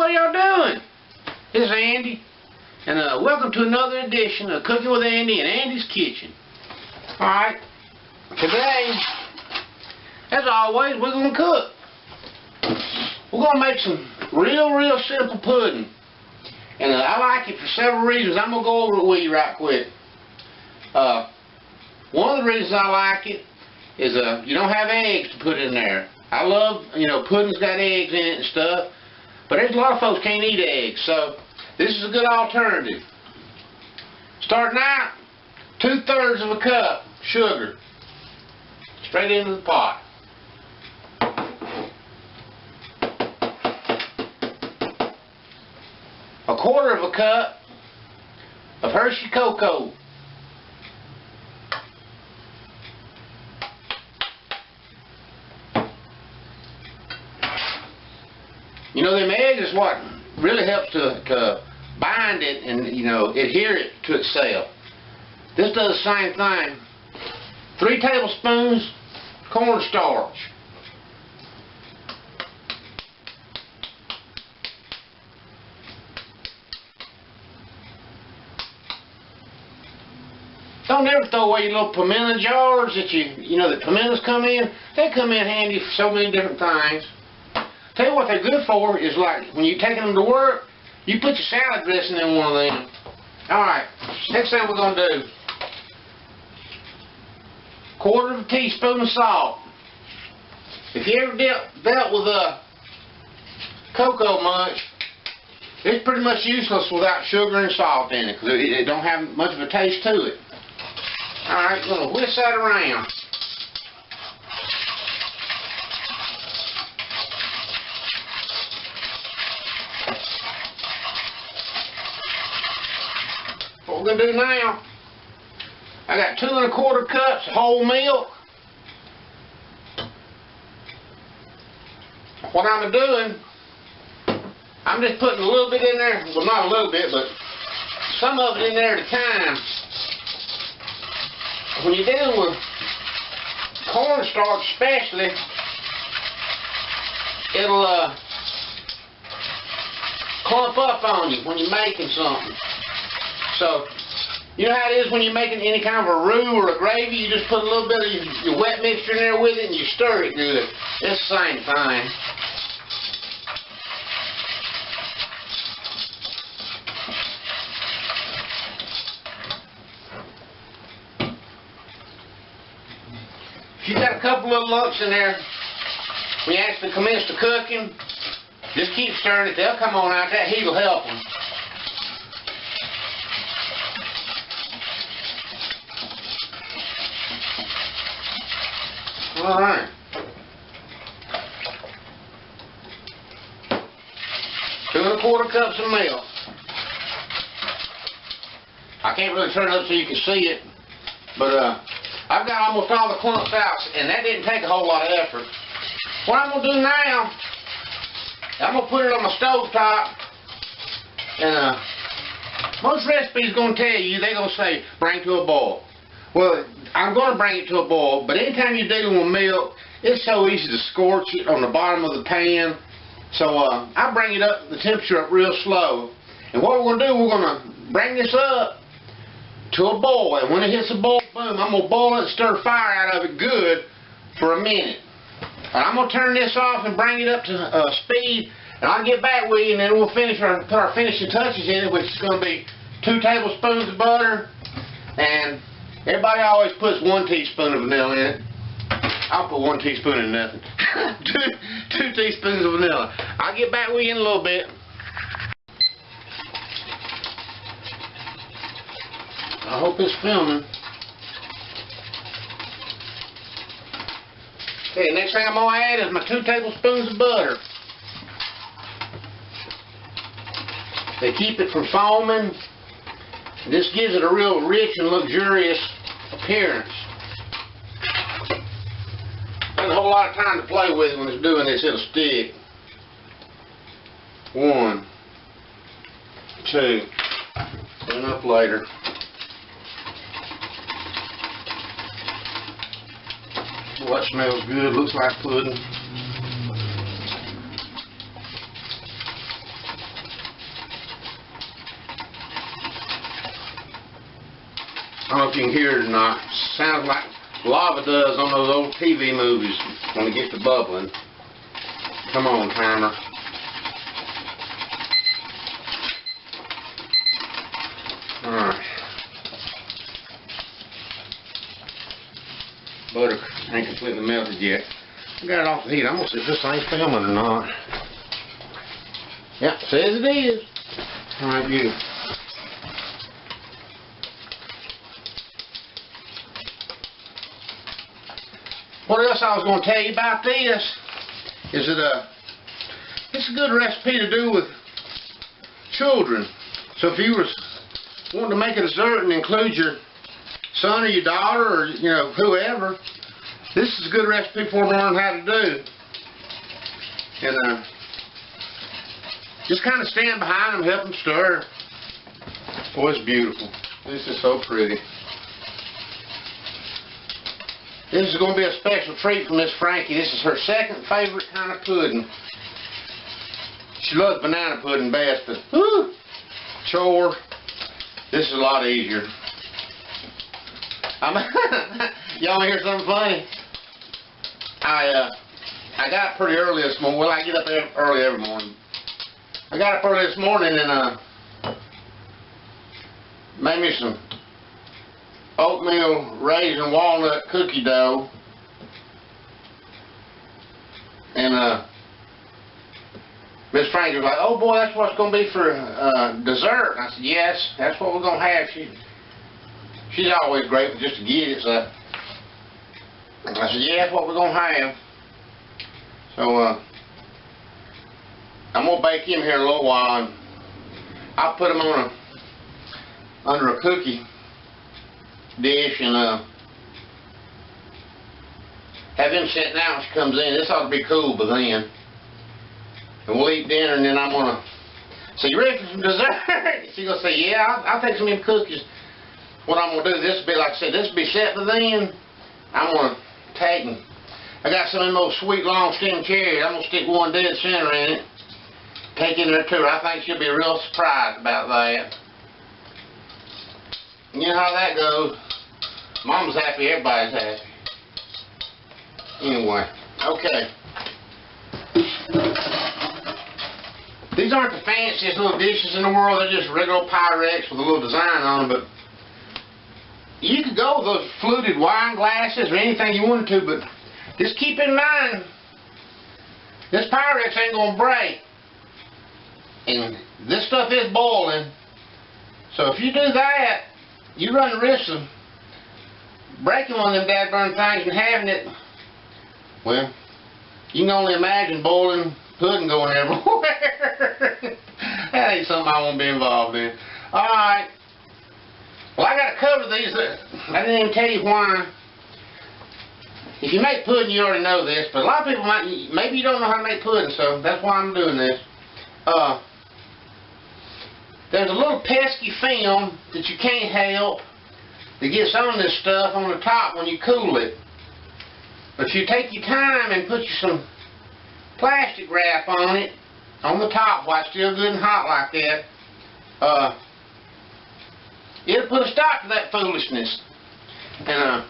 what y'all doing? This is Andy, and welcome to another edition of Cooking with Andy in Andy's Kitchen. Alright, today, as always, we're going to cook. We're going to make some real simple pudding. And I like it for several reasons. I'm going to go over it with you right quick. One of the reasons I like it is you don't have eggs to put in there. I love, pudding's got eggs in it and stuff. But there's a lot of folks can't eat eggs, so this is a good alternative. Starting out, 2/3 of a cup sugar, straight into the pot. A 1/4 of a cup of Hershey cocoa. Them eggs is what really helps to bind it and, adhere it to itself. This does the same thing. 3 tablespoons cornstarch. Don't ever throw away your little pimento jars that that pimentos come in. They come in handy for so many different things. Tell you what they're good for is like when you're taking them to work, you put your salad dressing in one of them. Alright, next thing we're going to do, 1/4 of a teaspoon of salt. If you ever dealt with cocoa much, it's pretty much useless without sugar and salt in it because it don't have much of a taste to it. Alright, we're going to whisk that around. What we're going to do now, I got 2 1/4 cups of whole milk. What I'm doing, I'm just putting a little bit in there, well not a little bit, but some of it in there at a time. When you're dealing with cornstarch especially, it'll clump up on you when you're making something. So, you know how it is when you're making any kind of a roux or a gravy, you just put a little bit of your wet mixture in there with it and you stir it good. It's the same thing. If you've got a couple little lumps in there, when you actually commence to cooking, just keep stirring it. They'll come on out. That heat will help them. Alright. 2 1/4 cups of milk. I can't really turn it up so you can see it, but I've got almost all the clumps out, and that didn't take a whole lot of effort. What I'm going to do now, I'm going to put it on my stove top, and most recipes going to tell you, they're going to say, bring to a boil. Well, I'm going to bring it to a boil, but anytime you're dealing with milk, it's so easy to scorch it on the bottom of the pan. So I bring it up, the temperature up real slow. And what we're going to do, we're going to bring this up to a boil. And when it hits a boil, boom, I'm going to boil it and stir fire out of it good for a minute. And I'm going to turn this off and bring it up to speed. And I'll get back with you, and then we'll put our finishing touches in it, which is going to be 2 tablespoons of butter, and everybody always puts 1 teaspoon of vanilla in it. I'll put 1 teaspoon in nothing. 2 teaspoons of vanilla. I'll get back with you in a little bit. I hope it's filming. Okay, next thing I'm going to add is my 2 tablespoons of butter. They keep it from foaming. This gives it a real rich and luxurious appearance. There's a whole lot of time to play with when it's doing this. It'll stick. 1, 2. Clean up later. Well, that smells good. Looks like pudding. I don't know if you can hear it or not. Sounds like lava does on those old TV movies when it gets to bubbling. Come on, timer. Alright. Butter ain't completely melted yet. I got it off the heat. I'm gonna see if this thing's filming or not. Yep, says it is. Alright, good. What else I was going to tell you about this is that it's a good recipe to do with children. So if you was wanting to make a dessert and include your son or your daughter or whoever, this is a good recipe for them to learn how to do. And just kind of stand behind them, help them stir. Boy, it's beautiful. This is so pretty. This is going to be a special treat for Miss Frankie. This is her second favorite kind of pudding. She loves banana pudding best, but whew, chore. This is a lot easier. Y'all want to hear something funny? I got up pretty early this morning. Well, I get up early every morning. I got up early this morning and made me some oatmeal raisin walnut cookie dough, and Miss Frankie was like, "Oh boy, that's what's going to be for dessert." And I said, "Yes, that's what we're going to have." She's always grateful just to get it. So I said, "Yeah, that's what we're going to have." So I'm going to bake him here in a little while, and I'll put him on under a cookie dish and have him sit down when she comes in. This ought to be cool by then. And we'll eat dinner, and then I'm going to say, "You ready for some dessert?" She's going to say, "Yeah, I'll take some of them cookies." What I'm going to do, this will be, like I said, this will be set by then. I'm going to take and I got some of them old sweet long stem cherries. I'm going to stick one dead center in it. Take in there too. I think she'll be real surprised about that. You know how that goes. Mama's happy, everybody's happy. Anyway, okay. These aren't the fanciest little dishes in the world. They're just regular Pyrex with a little design on them. But you could go with those fluted wine glasses or anything you wanted to. But just keep in mind, this Pyrex ain't going to break. And this stuff is boiling. So if you do that, you run the risk of breaking one of them dadburn things and having it, well, you can only imagine boiling pudding going everywhere. That ain't something I want to be involved in. Alright. Well, I got to cover these. I didn't even tell you why. If you make pudding, you already know this, but a lot of people maybe you don't know how to make pudding, so that's why I'm doing this. There's a little pesky film that you can't help that gets on this stuff on the top when you cool it. But you take your time and put you some plastic wrap on it, on the top while it's still good and hot like that. It'll put a stop to that foolishness. And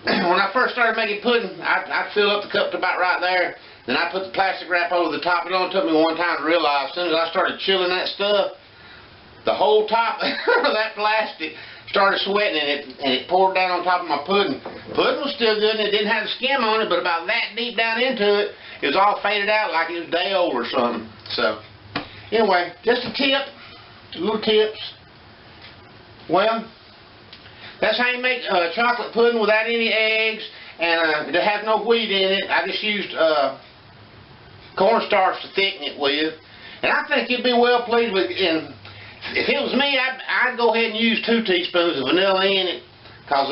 when I first started making pudding, I'd fill up the cup to about right there. Then I put the plastic wrap over the top. It only took me one time to realize, as soon as I started chilling that stuff, the whole top of that plastic started sweating and it poured down on top of my pudding. Pudding was still good and it didn't have the skim on it, but about that deep down into it, it was all faded out like it was a day old or something. So, anyway, just a tip, little tips. Well, that's how you make chocolate pudding without any eggs, and it has no wheat in it. I just used cornstarch to thicken it with, and I think you'd be well pleased with it. And if it was me, I'd go ahead and use 2 teaspoons of vanilla in it, because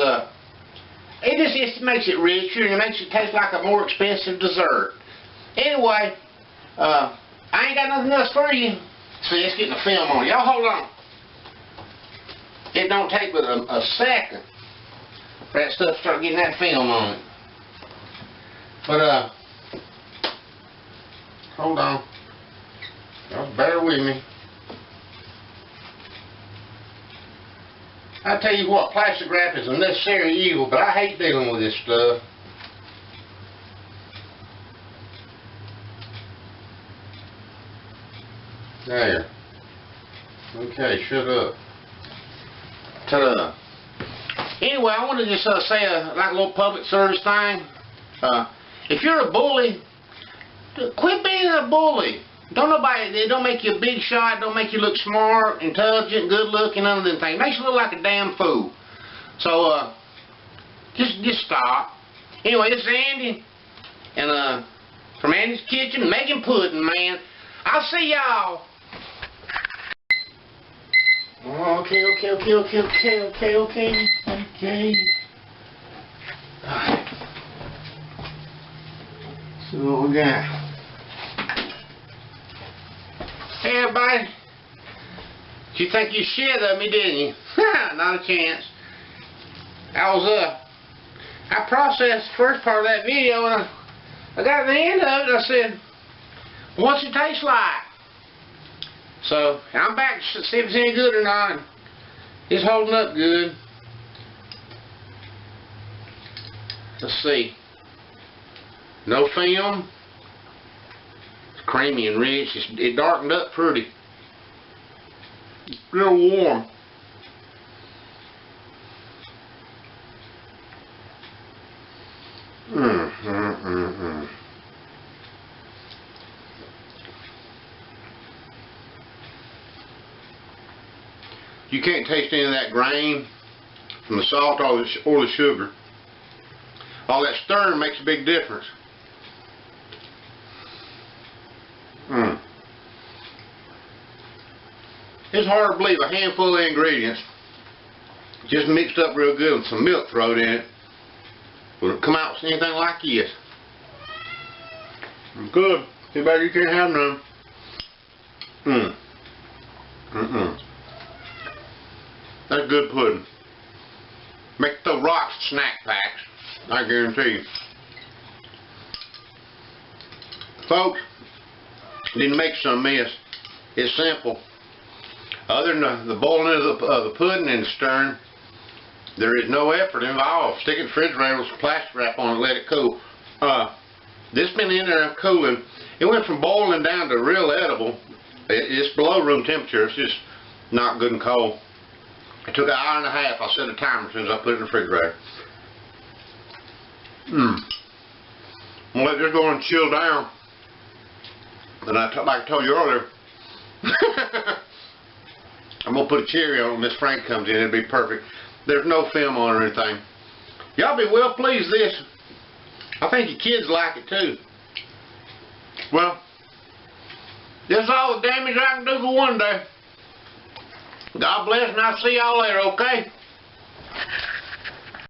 it just makes it richer and it makes it taste like a more expensive dessert. Anyway, I ain't got nothing else for you. See, it's getting a film on. Y'all hold on. It don't take but a second for that stuff to start getting that film on it. But, hold on. Y'all bear with me. I tell you what, plastic wrap is a necessary evil, but I hate dealing with this stuff. There. Okay, shut up. Ta-da. Anyway, I want to just say like a little public service thing. If you're a bully, quit being a bully. It don't make you a big shot, don't make you look smart, intelligent, good looking, none of them things. It makes you look like a damn fool. So just stop. Anyway, this is Andy, and from Andy's Kitchen, making pudding, man. I'll see y'all. Okay. Alright. So what we got? Hey everybody. You think you shit of me, didn't you? Not a chance. I processed the first part of that video, and I got to the end of it, and I said, what's it taste like? So, I'm back to see if it's any good or not. It's holding up good. Let's see. No film. It's creamy and rich. It darkened up pretty. It's real warm. You can't taste any of that grain from the salt or the sugar. All that stirring makes a big difference. It's hard to believe a handful of ingredients just mixed up real good with some milk thrown in it would come out with anything like this. Good. Too bad you can't have none. That's good pudding. Make the rocks snack packs, I guarantee you. Folks, didn't make some mess. It's simple. Other than the boiling of the pudding and stirring, there is no effort involved. Stick it in the refrigerator with some plastic wrap on it and let it cool. This been in there cooling. It went from boiling down to real edible. It's below room temperature. It's just not good and cold. It took an hour and a half. I set a timer as soon as I put it in the refrigerator. I'm going to let this go and chill down. And like I told you earlier, I'm going to put a cherry on it when Miss Frank comes in. It'll be perfect. There's no film on it or anything. Y'all be well pleased with this. I think your kids like it too. Well, this is all the damage I can do for one day. God bless, and I'll see y'all later, okay?